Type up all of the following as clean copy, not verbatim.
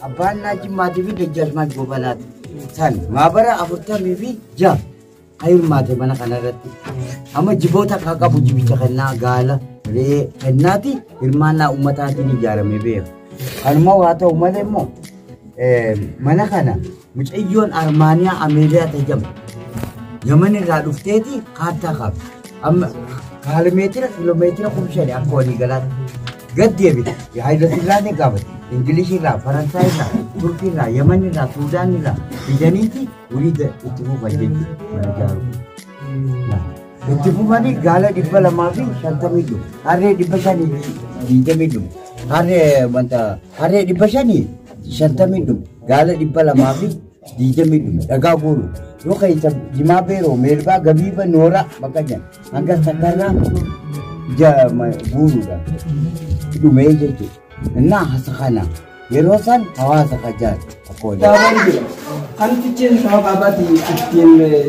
abbaan naajimaatii fi dajjaalmaan gobanaati. San maabara 46 hirmaate mana kanarratti. Amma jiboota akka qabu jibicha kennaa gaala re'ee kennaati hirmaannaa uummataatiin ijaaramee beeku. Kanuma waa ta'u malee immoo mana kana mucayyoon Armaaniyaa Ameeriyaa tajaajilu. Yaman irraa dhufteeti kaartaa qabdi. Amma kiiloomeetira 5,000 akka walii galaatti. Gad deebite Haayila Sillaasee gaafate. Ingilishii irraa, Faransaay irraa, Turkii irraa, Yaman irraa, Suudaan irraa fidaniiti urii itti fufan jechuudha mana ijaaru. Itti fufanii gaala 250 harree 520 harree 550 gaala 220 dhagaa guuru yoo keessa jimaa beeroo meelbaa gabiiba nooraa bakka jiran hanga sakarraa guuruudha dhumee jechuudha. Innaa hasakana yeroo san hawaasa kajaan akkoo kan ticheen sababa abbaati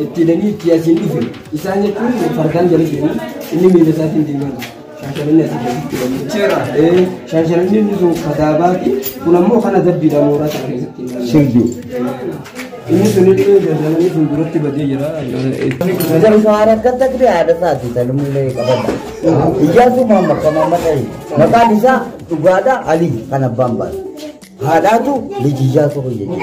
ittiidanii itti asiin dhufe isaan jechuun fardaan jala deemu inni miila isaatiin deemaa shaashalanni asii gadi shaashalanni inni sun kadaabaati kun ammoo kana dabbiidha mooraa sana keessatti sirbii inni sun daldalanii sun duratti badee jira. Nagar suara kata kiri ada saati talumule kabada. Ijazu mama kama matai. Maka bisa tugada Ali kana bamba. Hada tu lijijazu ko yeji.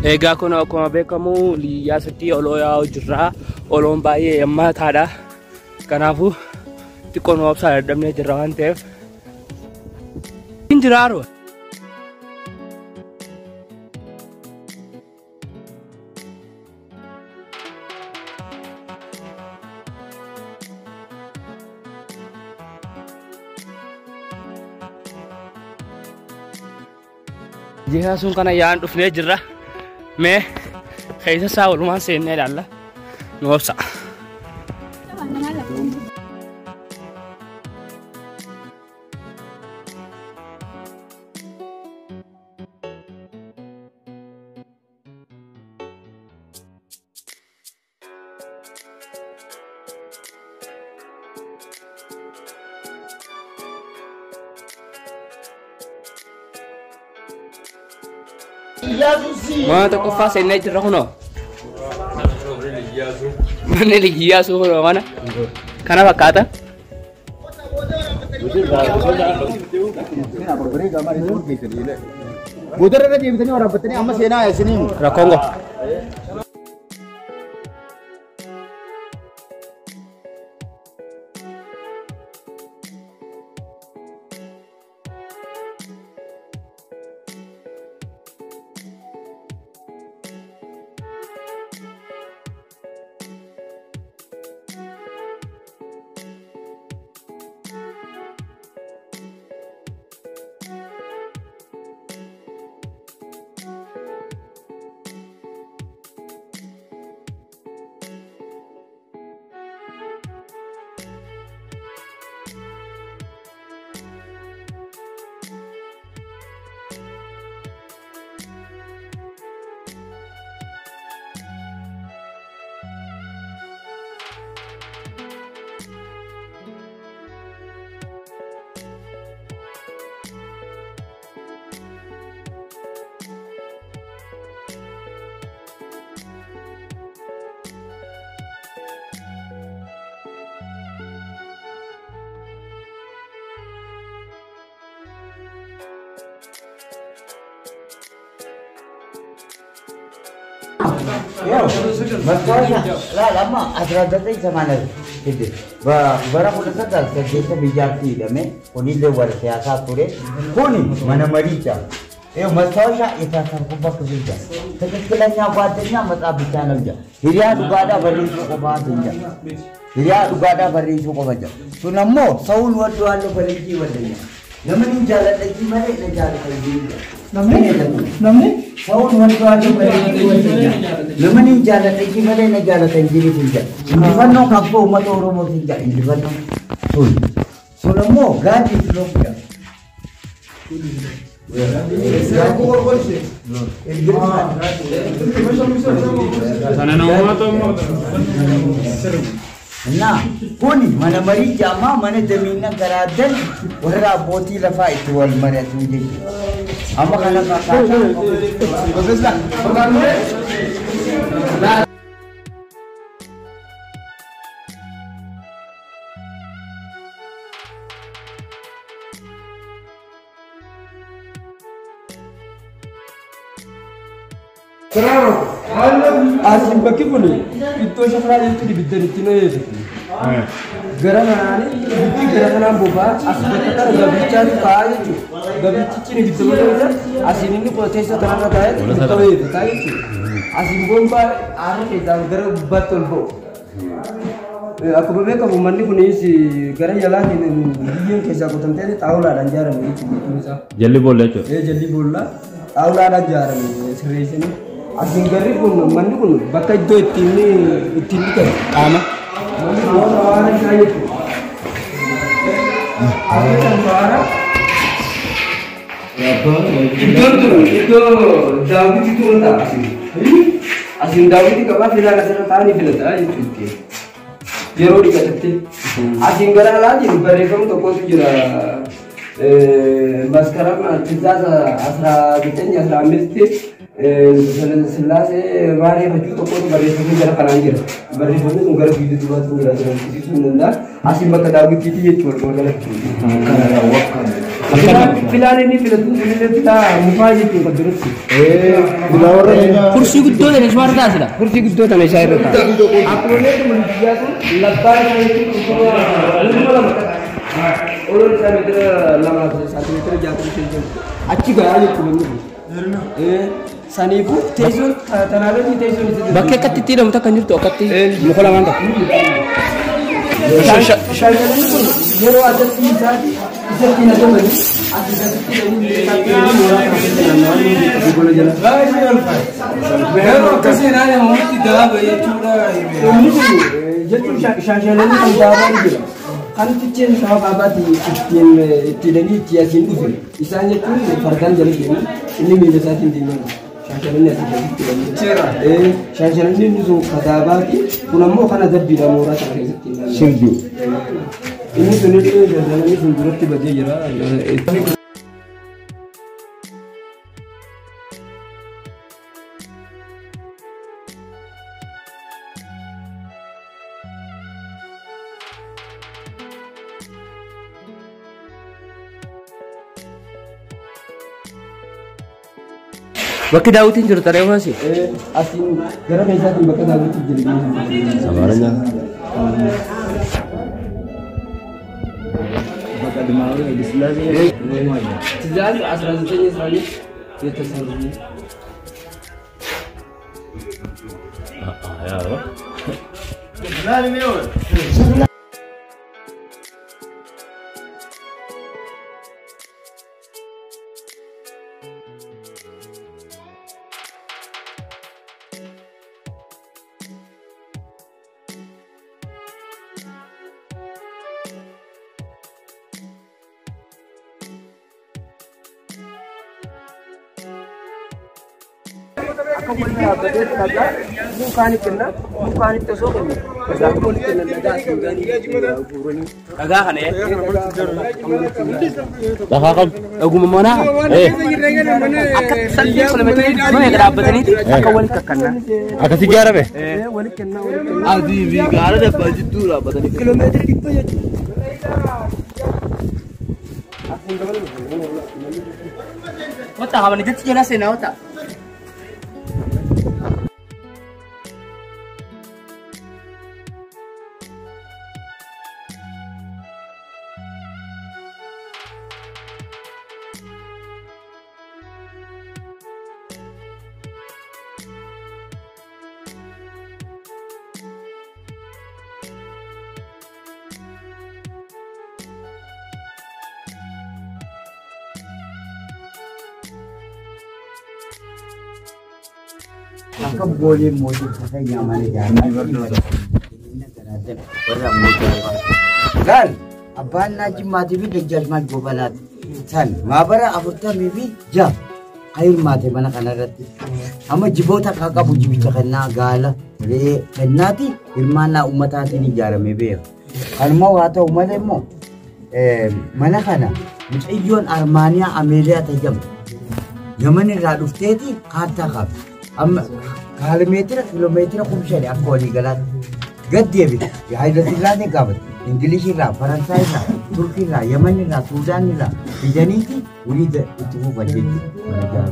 Egaa kun akkuma beekamu liyaa sitti olooyaa jirra. Oloon baay'ee hammaataadha. Kanaafuu xiqqoon obsaa dadhabnee jirra waan ta'eef hin jiraaru. Jihaa sun kana yaan dhufnee jirra. Mee keessa isaa walumaan seennee ilaalla nu obsa. Mana tokkoffaa seennee jirra kunoo. Manni Liyyaasu kunoo mana. Kana fakkaata. Boodarra deebitanii waraabbattanii amma seenaa isiniin Rakkoongo. Lah lama asradate zamana itu. Bara kuda sadar kerja bijarti dame. Koni lewat siasa ture. Koni mana marica. Masalah itu sampai kerja. Sekelanya buatnya mata bicara aja. Hiria juga ada beri cukup aja. Hiria juga ada beri cukup aja. Sunamo Saul waktu ada beri jiwanya. Namun jalan lagi mana nak jalan lagi. Namne Saul waktu ada beri jiwanya. Namun jalan lagi mana nak jalan lagi saja. Indifano kapo umat orang mesti jalan. Indifano Kunammoo gaadii Itoophiyaa. Nah, kuni mana marii jaamaa mana jamiina garaadan warra abbootii lafaa itti wal mari'atu jechuudha. Amma kana kakaasaa. Asin bakki kun iddoo shafraa jechuun ibidda itti nooyeetu. Gara kanaan ibiddi gara kanaan bobaa as bakka kana gabichaatu taa'aa jechuudha. Gabichichi ibidda malee asin inni teessa kanarra taa'ee ibidda nooyeetu taa'aa jechuudha. Asin bombaa aara keessaan gara gubbaatti ol ba'u. Akkuma beekamu manni kunis gara jalaatiin biyyeen keessaa qotamtee xaawulaadhaan ijaarame jechuudha. Jalli boolla jechuudha. Jalli boolla xaawulaadhaan ijaarame sirreessanii. Asin garri kun manni kun bakka iddoo ittiin dhiqatu qaama. Manni kun waan isaa jechuudha. Asirratti waara. Iddoon kun iddoo daawwitiitu wal ta'a asin. Asin daawwitii qabaa filaan asirra taa'anii filata jechuudha. Yeroo dhiqatutti. Asin gara alaa jiru barreeffama tokkotu jira. Maskarama tizaasa 1915 Sillaasee baay'ee hojii tokkotu barreeffamee gara kanaan jira. Barreeffamni sun gara biyya dubaatti jira jedhamsiisuu hin danda'a. Asiin bakka daawwitiitii jechuudha magaalatti. Filaan inni filatu sunillee filaa mufaa jechuun kan biratti. Kursii guddoo ta'e ishuma irra taasisa. Kursii guddoo ta'e isaa irra ta'a. Akkuma beekamu biyyaa sun labbaa isaa jechuun dhuma lama ta'a. Oloon isaa meetira 2 saantimeetira 65 achi gahaa jechuudha. Saniifu teessoon tanaalee teessoon Bakka akkatti itti hidhamu takka hin jirtu akkatti muka lamaan ta'a. Shaashalanni kun yeroo asatti isaati isatti hin adamani asirratti yeroo akkasii naannoo namoonni daaba jechuudha. Inni kun jechuun shaashalanni kan daabaan jira. Kan ticheen sababa abaati ittiin hidhanii itti asiin dhufe isaan jechuun fardaan jala deemu inni miila isaatiin deemaa shaashalanni asii keessatti hidhamee shaashalanni inni sun kadaabaati kun ammoo kana dabbiidha mooraa sana keessatti Shildu. inni sun daldalanii sun duratti badee jira. Bakki daawwitiin jiru taree maasi? Asiin gara keessaatiin bakka daawwitii jiru. Samaranya. Bakka Dimaawii Abisilaasee. Tijaarri 19 Israa'el የተሰሩ Bukan itu sok ini. Agak kan ya? Agak kan? Aku mau mana? Akat salju kalau macam ni, mana yang dapat ni? Aku wali kakaknya. Akat tiga be? Wali kena. Adi biar ada baju tu lah, betul ni. Kilometer itu je. Otak apa ni? Jadi jelas ni otak. Akka boleh motor pakai nyaman jalan. Kan? abbaan naajimaatii fi dajjaalmaan gobalaati. San maabara 46 hirmaate mana kanarratti. Amma jiboota akka qabu jibicha kennaa gaala re'ee kennaati hirmaannaa ummataatiin ijaaramee beeku. Kanuma haa ta'u malee immoo mana kana mucayyoon Armaaniyaa Ameeriyaa tajaajilamtu. Yaman irraa dhufteeti kaartaa qaba. Amma kiiloomeetira 5,000 akka walii galaatti. Gad deebite Haayila Sillaasee gaafate. Ingilishii irraa, Faransaay irraa, Turkii irraa, Yaman irraa, Suudaan irraa fidaniiti walii itti fufan jechuudha.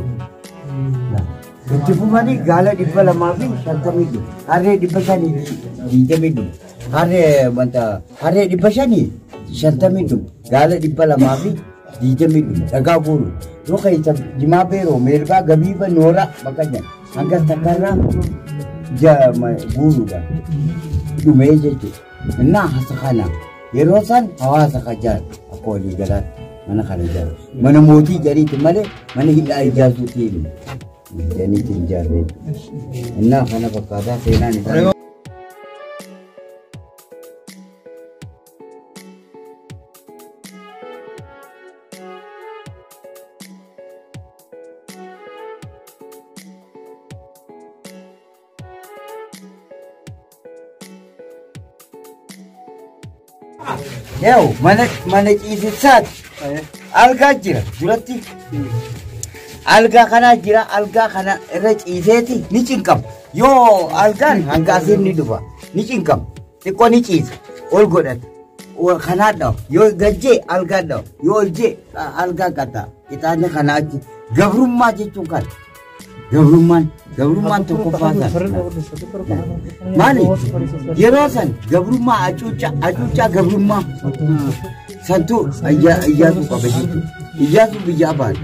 Itti fufanii gaala 250 harree 520 harree 550 gaala 220 dhagaa guuru yoo keessa jimaa beeroo meelbaa gabiiba noora bakka jiran hanga takkarraa guuruudha dhumee jechuudha. Innaa hasa kana yeroo san hawaasa kajaar akka walii galaatti mana kana ijaaru mana mootii jariiti malee mana hidhaa ijaarsuutiin janiitti ijaarree innaa kana fakkaataa seenaan isaa. Yo, mana ciisissaati. Algaa jira duratti. Algaa kana jira, algaa kana irra ciiseeti ni cinqama. Yoo algaan hanga asiin ni dhufa. Ni cinqama. Xiqqoo ni ciisa. Ol godhata. Kanaa dhawa. Yoo gajjee algaa dhawa. Yoo oljee algaa qata. Ixaanni kanaa achi. Gabrummaa jechuun kana. Gabrummaan tokkoffaa sana. Maali? Yeroo san gabrummaa acuuccaa gabrummaa santuu iyyaatu qaba jechuudha. Iyyaatu biyya abaadha.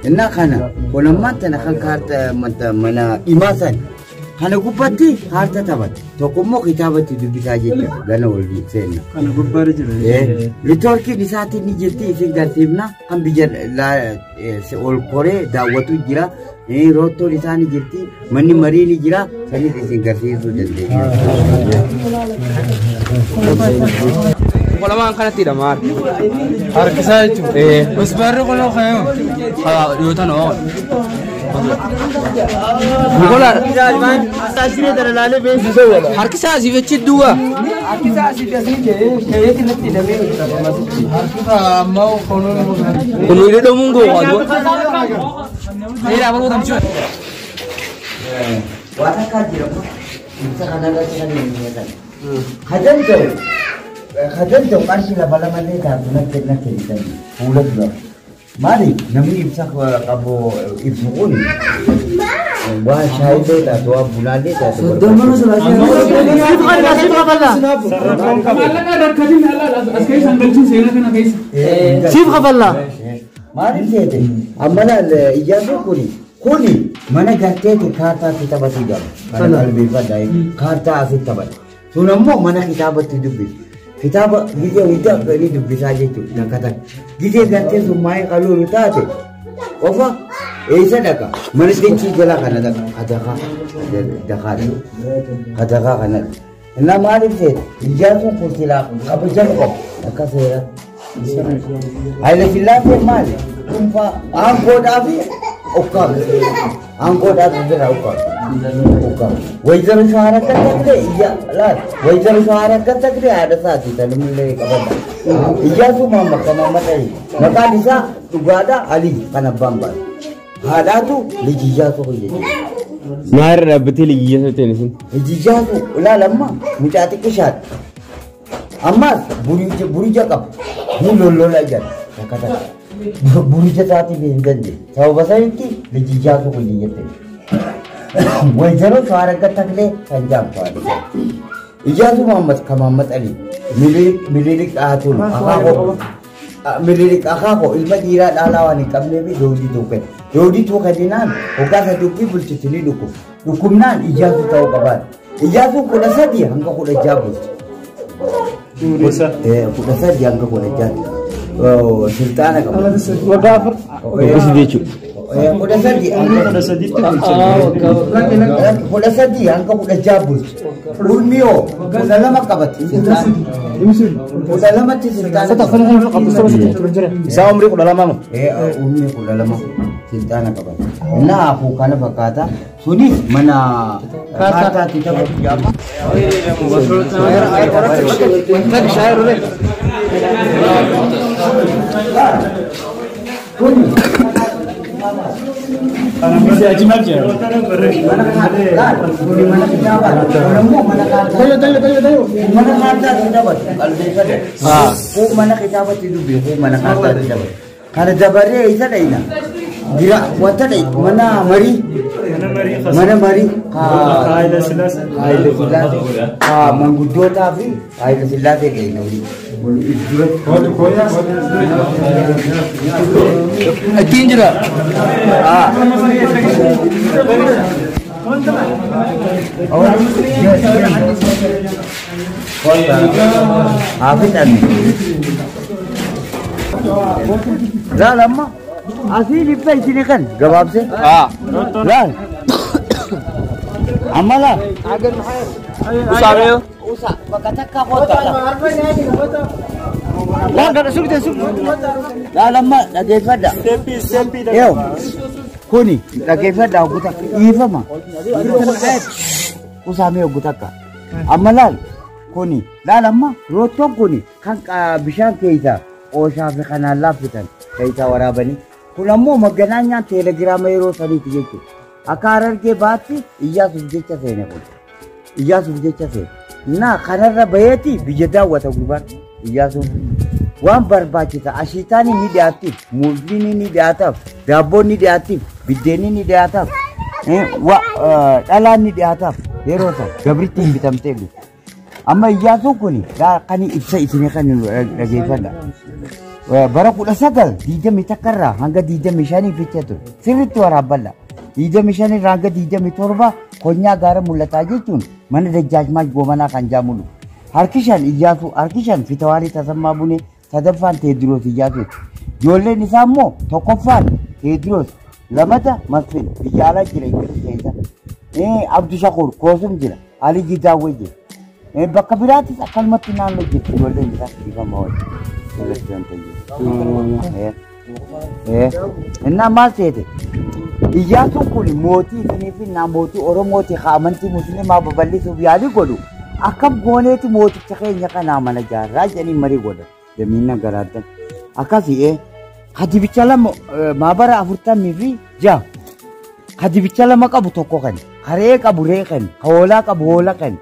Innaa kana kolammaan tana kan kaarta mana himaa san kana gubbatti kaarta taphata. Tokkommoo kitaabatti dubbisaa jechuudha. Gana ol seenna. Kana gubbaarra jira. Ritoorkiin isaatiin ni jirti isin garsiifna kan biyya ol koree daawwatu jira. Roottoon isaanii jirti manni marii ni jira sanis isin garsiisuu dandeenya. Qolamaan kanatti maal? Harkisaa jechuudha. Masbaarri qolaa kaayama. Yoo ta'an oo. Harkisaa asii jechi duwwaa. Harkisaa asii keeyyatti natti hidhamee harkisaa ammoo Kun hidhamuun goowwaatu. Era apa kamu cuci? Warna kajian apa? Bisa kadang jauh kan sila bala mandi dah nak kita pulang juga. Mari, nami bisa kamu ibu pun. Wah saya itu dah tua bulan ni dah. Sudah mana sudah? Sif kafalla. Mari sete. Amana ijazu kuni mana garteeti kaartaa kitaabatti gaba. Kana qalbeeffadhaa kaartaa asitti taphata. Sun ammoo mana kitaabatti dubbisa. Kitaaba gidee gadi dubbisaa jechuudha. Nakkatan gidee gartee sun maayee qaluuru taate qofa eessa dhaqa mana dencii jala kana dhaqa hadakaa kana. Innaa maaliif seete ijaazuun kun silaa kabajan qabu akka seera. Haayila Sillaasee maali? Dhuunfaa aangoodhaa fi okkaama. Aangoodhaa fi bira okkaama. Wayizarri shaara akka ta'e iyya laata. Wayizarri shaara akka ta'e haadha isaati tanumillee qabadha. Ijaazu mamma ta'e. Maqaan isaa dhugaadhaa Alii kan abbaan baase. Haadhaatu liji Ijaazu jechuudha. Maal dhaabbatee liji Ijaazu ta'e isin? Liji Ijaazu ilaalamma mucaa xiqqishaadha. Ammas burija qaba. Ni lollola jala. Burija isaatiif hin dandeenye. Sababa sanitti liji Ijaazu kun jette. Wayzaroo shaara akka taklee kan jaanfaadha. Ijaazu Mahammad Ali milirik dhaatuun milirik akaakoo ilma dhiiraa dhaalaa waan hin qabnee fi doodii tuuqe. Doodii tuuqatinaan hoggaa sadii bulchiti ni dhukkub. Dhukkubnaan Ijaazu ta'uu qabaadha. Ijaazuun 13 hanga 16 bulti. 13 hanga 16 sultaana qaba. Waggaa 4. Kuda sadi. Kuda sadi angka kuda jabus. Ulmio kuda lama kabati. Kuda lama cinta. Saya umri kuda lama. Ulmio kuda lama cinta nak kabati. Nah aku kana bakata suni mana kata kita berjama. Masih aji macam. Mana kita Mana kata kita buat kalau bisa deh. Mana kita buat itu mana kata kita buat. Karena jabarnya isa dah ina. Gila, wata dah mana mari. Aida silas. Manggudo tapi aida silas ke ini. Tinjra. Lama asli lipat sini kan jawab sih lah amalah usa berkata kota lah dah sudah dah lama lagi pada yo kuni lagi pada buta iva mah usa me buta ka amalah kuni dah lama rotok kuni kan bisa kita Osha fi kana lafitan kaita warabani kulammo magananya telegram ero sari tijeke akarar ke baati iyasu jecha sene ko iyasu jecha se na kanarra bayati bijada wata gurban iyasu wan barbachita ashitani ni dati mulini ni data dabo ni dati bideni ni data wa dala ni data ero sa gabritin bitamtelu amma iyasu kuni da kani ibsa isine kan lagi fada bara kula sagal dija mitakarra hanga dija mishani fichatu sirritu waraballa dija mishani ranga dija mitorba konya gara mulata jechun mana dajjaj maj gomana kan jamulu harkishan ijasu harkishan fitawari tasamma bune tadafan tedros ijasu jolle nisammo tokofan tedros lamata masfin bijala jira ingirisa abdu shakur kosum jira ali jida weje bakabirati akalmati nalo jitu jolle nisa kifamawai Enna masete ijasu kuni moti sinifi na moti oromoti khamanti muslima baballisu biyali godu akab goneti moti chakenya kana mana jarra jani mari goda jamina garatan akasi hadi bichala mabara afurta mifi ja hadi bichala makabu tokko kan kare ka bure kan kawala ka bola kan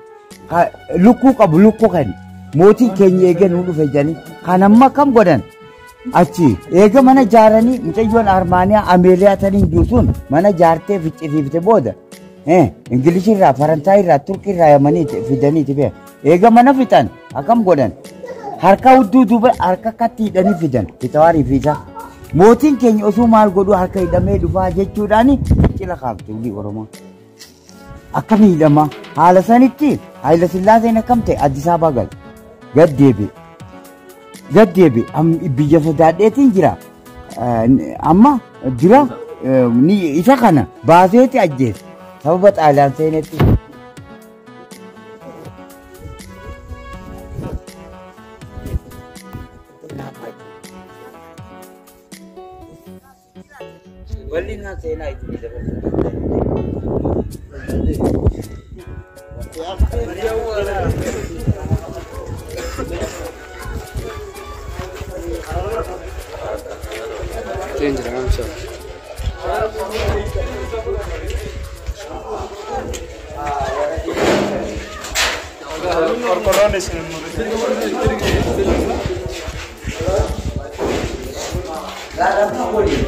luku ka buluko kan moti kenya egen hundu fejani kanamma kam godan achi ega mana jarani mitajuan armania amelia tani dusun mana jarte fichirifte boda ingilishi ra farantai ra turki ra yamani fidani tibe ega mana fitan akam godan harka uddu duba harka katti dani fidan pitawari fisa motin kenya osu mal godu harka idame dufa jechudani chila khabtu di oromo akami dama halasanitti haila sillase na kamte addis ababa Gaddebi am biyya sodaadheetiin jira amma jira ni isa kana baaseeti ajjees sababa xaaliyaan seenetti walli na seenaa itti Change around, sir. Dalam apa boleh?